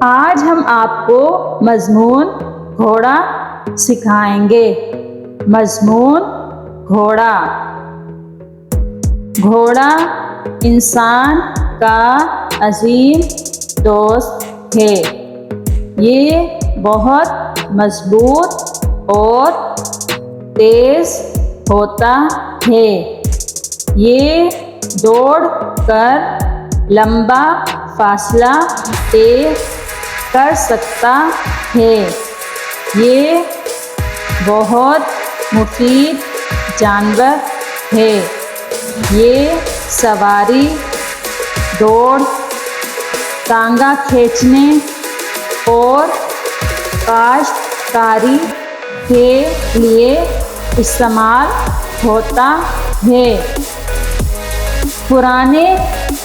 آج ہم آپ کو مضمون گھوڑا سکھائیں گے۔ مضمون گھوڑا۔ گھوڑا انسان کا عظیم دوست ہے۔ یہ بہت مضبوط اور تیز ہوتا ہے۔ یہ دوڑ کر لمبا فاصلہ طے کر سکتا ہے۔ یہ بہت مفید جانور ہے۔ یہ سواری، دوڑ، ٹانگا کھینچنے اور کاشتکاری کے لیے استعمال ہوتا ہے۔ پرانے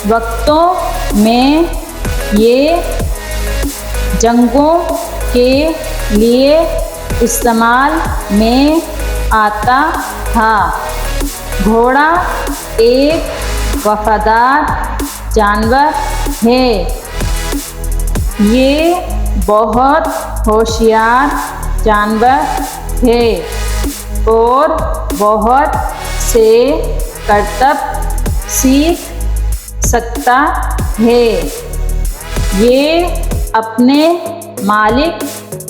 وقتوں میں یہ جنگوں کے لیے استعمال میں آتا تھا۔ گھوڑا ایک وفادار جانور ہے۔ یہ بہت ہوشیار جانور ہے اور بہت سے کرتب سیکھ سکتا ہے۔ یہ اپنے مالک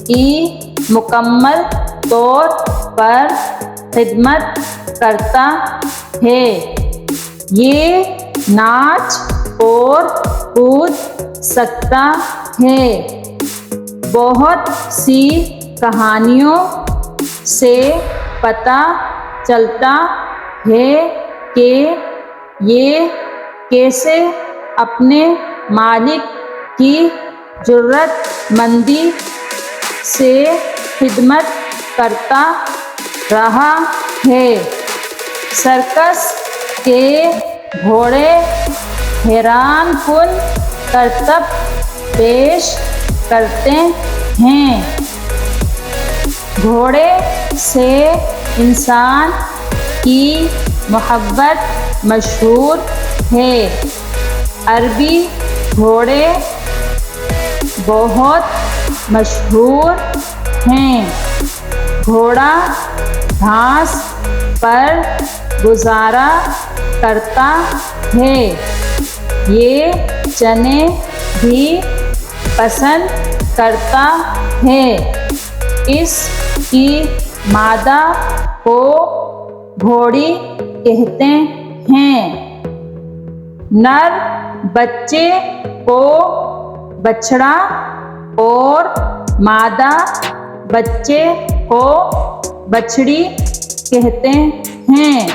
کی مکمل طور پر خدمت کرتا ہے۔ یہ ناچ اور کود سکتا ہے۔ بہت سی کہانیوں سے پتہ چلتا ہے کہ یہ کیسے اپنے مالک کی جرات مندی سے خدمت کرتا رہا ہے۔ سرکس کے گھوڑے حیران کن کرتب پیش کرتے ہیں۔ گھوڑے سے انسان کی محبت مشہور ہے۔ عربی گھوڑے بہت مشہور ہیں۔ گھوڑا گھاس پر گزارا کرتا ہے۔ یہ چنے بھی پسند کرتا ہے۔ اس کی مادہ کو گھوڑی کہتے ہیں۔ نر بچے کو بچڑا اور مادہ بچے کو بچڑی کہتے ہیں۔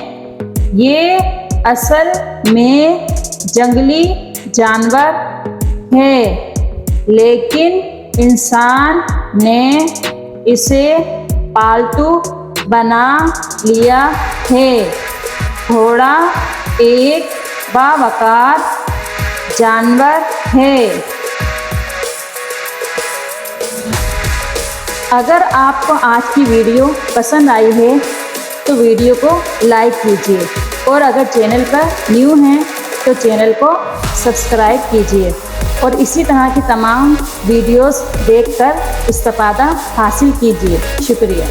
یہ اصل میں جنگلی جانور ہے، لیکن انسان نے اسے پالتو بنا لیا ہے۔ گھوڑا ایک باوقار جانور ہے۔ اگر آپ کو آج کی ویڈیو پسند آئی ہے تو ویڈیو کو لائک کیجیے، اور اگر چینل پر نیو ہیں تو چینل کو سبسکرائب کیجیے، اور اسی طرح کی تمام ویڈیوز دیکھ کر استفادہ حاصل کیجیے۔ شکریہ۔